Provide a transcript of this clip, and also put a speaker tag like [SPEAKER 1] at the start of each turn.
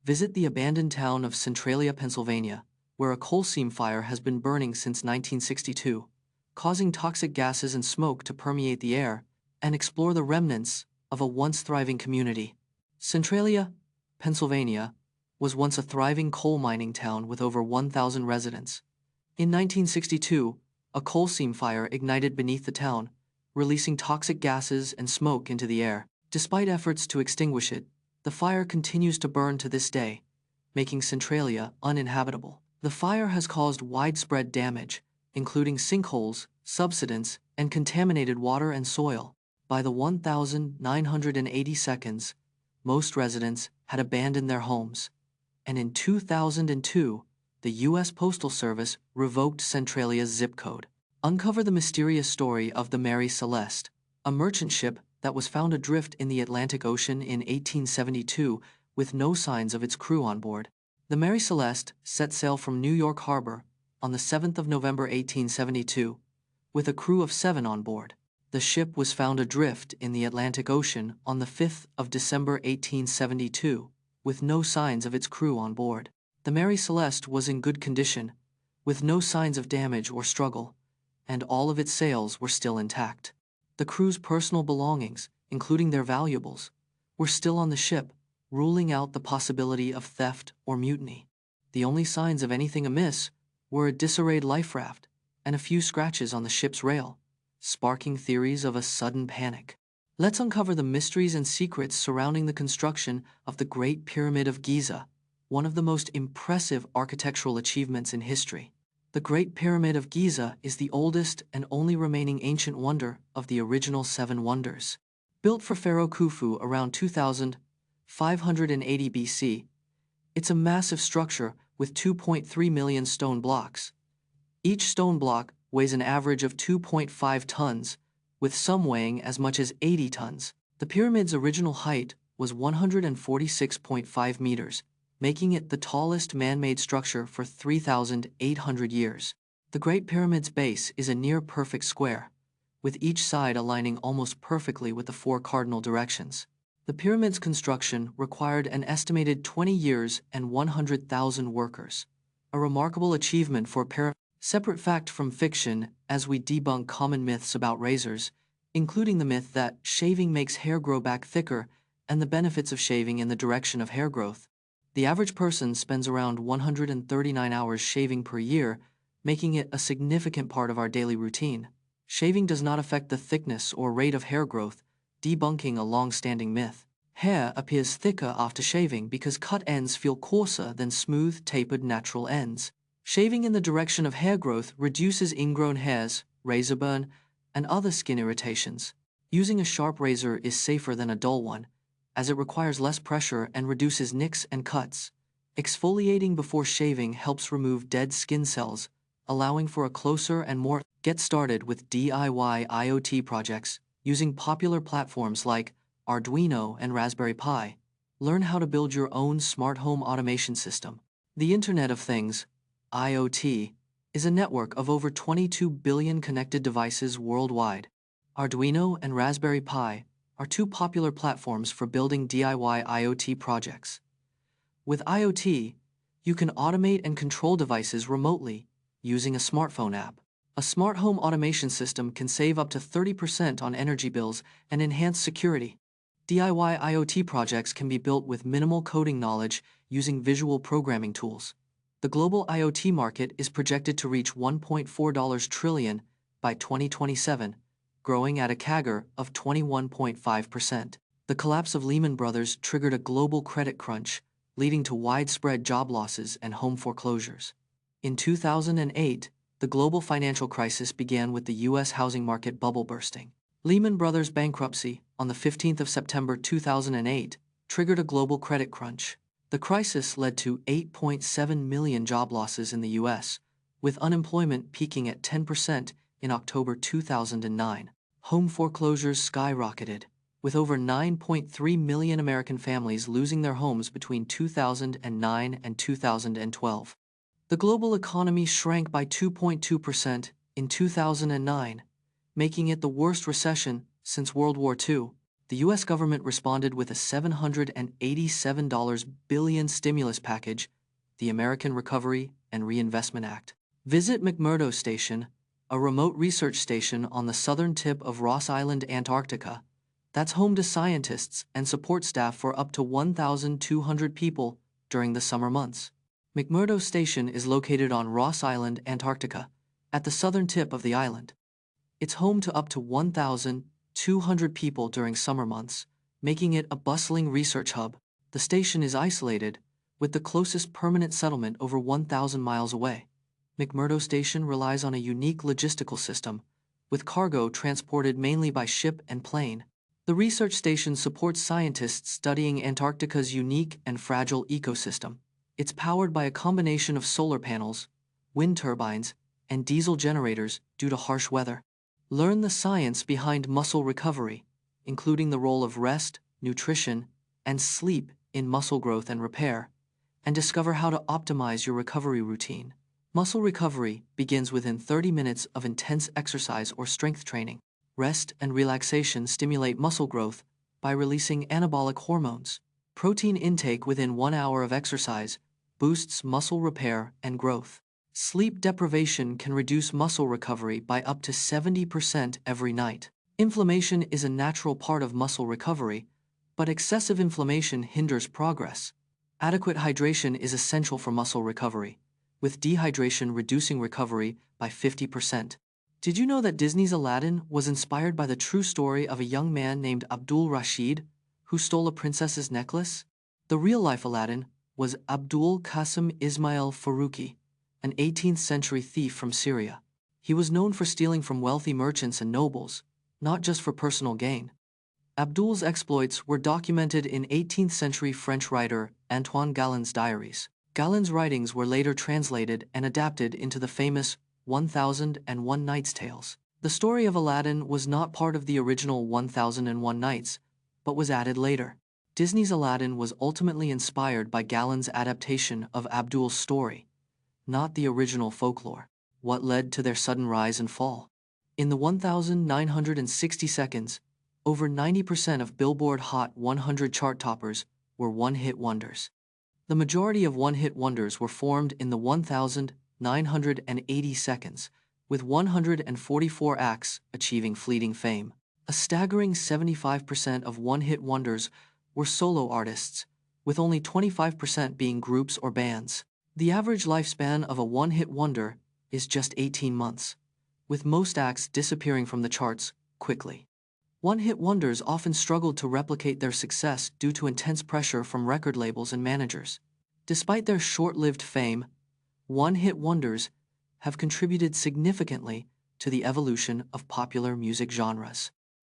[SPEAKER 1] Visit the abandoned town of Centralia, Pennsylvania, where a coal seam fire has been burning since 1962, causing toxic gases and smoke to permeate the air, and explore the remnants of a once thriving community. Centralia, Pennsylvania, was once a thriving coal mining town with over 1,000 residents. In 1962, a coal seam fire ignited beneath the town, releasing toxic gases and smoke into the air. Despite efforts to extinguish it, the fire continues to burn to this day, making Centralia uninhabitable. The fire has caused widespread damage, including sinkholes, subsidence, and contaminated water and soil. By the 1980 seconds, most residents had abandoned their homes, and in 2002, the U.S. Postal Service revoked Centralia's zip code. Uncover the mysterious story of the Mary Celeste, a merchant ship that was found adrift in the Atlantic Ocean in 1872 with no signs of its crew on board. The Mary Celeste set sail from New York Harbor on the 7th of November 1872, with a crew of 7 on board. The ship was found adrift in the Atlantic Ocean on the 5th of December 1872, with no signs of its crew on board. The Mary Celeste was in good condition, with no signs of damage or struggle, and all of its sails were still intact. The crew's personal belongings, including their valuables, were still on the ship, ruling out the possibility of theft or mutiny. The only signs of anything amiss were a disarrayed life raft and a few scratches on the ship's rail, sparking theories of a sudden panic. Let's uncover the mysteries and secrets surrounding the construction of the Great Pyramid of Giza, one of the most impressive architectural achievements in history. The Great Pyramid of Giza is the oldest and only remaining ancient wonder of the original 7 wonders. Built for Pharaoh Khufu around 2580 BC, it's a massive structure with 2.3 million stone blocks. Each stone block weighs an average of 2.5 tons, with some weighing as much as 80 tons. The pyramid's original height was 146.5 meters, making it the tallest man-made structure for 3,800 years. The Great Pyramid's base is a near-perfect square, with each side aligning almost perfectly with the 4 cardinal directions. The pyramid's construction required an estimated 20 years and 100,000 workers, a remarkable achievement for a pyramid. Separate fact from fiction as we debunk common myths about razors, including the myth that shaving makes hair grow back thicker and the benefits of shaving in the direction of hair growth. The average person spends around 139 hours shaving per year, making it a significant part of our daily routine. Shaving does not affect the thickness or rate of hair growth, debunking a long-standing myth. Hair appears thicker after shaving because cut ends feel coarser than smooth, tapered natural ends. Shaving in the direction of hair growth reduces ingrown hairs, razor burn, and other skin irritations. Using a sharp razor is safer than a dull one, as it requires less pressure and reduces nicks and cuts. Exfoliating before shaving helps remove dead skin cells, allowing for a closer and more. Get started with DIY IoT projects using popular platforms like Arduino and Raspberry Pi. Learn how to build your own smart home automation system. The Internet of Things, IoT, is a network of over 22 billion connected devices worldwide. Arduino and Raspberry Pi are 2 popular platforms for building DIY IoT projects. With IoT, you can automate and control devices remotely using a smartphone app. A smart home automation system can save up to 30% on energy bills and enhance security. DIY IoT projects can be built with minimal coding knowledge using visual programming tools. The global IoT market is projected to reach $1.4 trillion by 2027, growing at a CAGR of 21.5%. The collapse of Lehman Brothers triggered a global credit crunch, leading to widespread job losses and home foreclosures. In 2008, the global financial crisis began with the U.S. housing market bubble bursting. Lehman Brothers' bankruptcy on the 15th of September 2008 triggered a global credit crunch. The crisis led to 8.7 million job losses in the U.S., with unemployment peaking at 10% in October 2009. Home foreclosures skyrocketed, with over 9.3 million American families losing their homes between 2009 and 2012. The global economy shrank by 2.2% in 2009, making it the worst recession since World War II. The US government responded with a $787 billion stimulus package, the American Recovery and Reinvestment Act. Visit McMurdo Station, a remote research station on the southern tip of Ross Island, Antarctica, that's home to scientists and support staff for up to 1,200 people during the summer months. McMurdo Station is located on Ross Island, Antarctica, at the southern tip of the island. It's home to up to 1,200 people during summer months, making it a bustling research hub. The station is isolated, with the closest permanent settlement over 1,000 miles away. McMurdo Station relies on a unique logistical system, with cargo transported mainly by ship and plane. The research station supports scientists studying Antarctica's unique and fragile ecosystem. It's powered by a combination of solar panels, wind turbines, and diesel generators due to harsh weather. Learn the science behind muscle recovery, including the role of rest, nutrition, and sleep in muscle growth and repair, and discover how to optimize your recovery routine. Muscle recovery begins within 30 minutes of intense exercise or strength training. Rest and relaxation stimulate muscle growth by releasing anabolic hormones. Protein intake within 1 hour of exercise boosts muscle repair and growth. Sleep deprivation can reduce muscle recovery by up to 70% every night. Inflammation is a natural part of muscle recovery, but excessive inflammation hinders progress. Adequate hydration is essential for muscle recovery, with dehydration reducing recovery by 50%. Did you know that Disney's Aladdin was inspired by the true story of a young man named Abdul Rashid, who stole a princess's necklace? The real-life Aladdin was Abdul Qasim Ismail Faruqi, an 18th century thief from Syria. He was known for stealing from wealthy merchants and nobles, not just for personal gain. Abdul's exploits were documented in 18th century French writer Antoine Galen's diaries. Galen's writings were later translated and adapted into the famous 1001 Nights tales. The story of Aladdin was not part of the original 1001 Nights, but was added later. Disney's Aladdin was ultimately inspired by Galen's adaptation of Abdul's story, not the original folklore. What led to their sudden rise and fall? In the 1,960 seconds, over 90% of Billboard Hot 100 chart toppers were one-hit wonders. The majority of one-hit wonders were formed in the 1,980 seconds, with 144 acts achieving fleeting fame. A staggering 75% of one-hit wonders were solo artists, with only 25% being groups or bands. The average lifespan of a one-hit wonder is just 18 months, with most acts disappearing from the charts quickly. One-hit wonders often struggled to replicate their success due to intense pressure from record labels and managers. Despite their short-lived fame, one-hit wonders have contributed significantly to the evolution of popular music genres.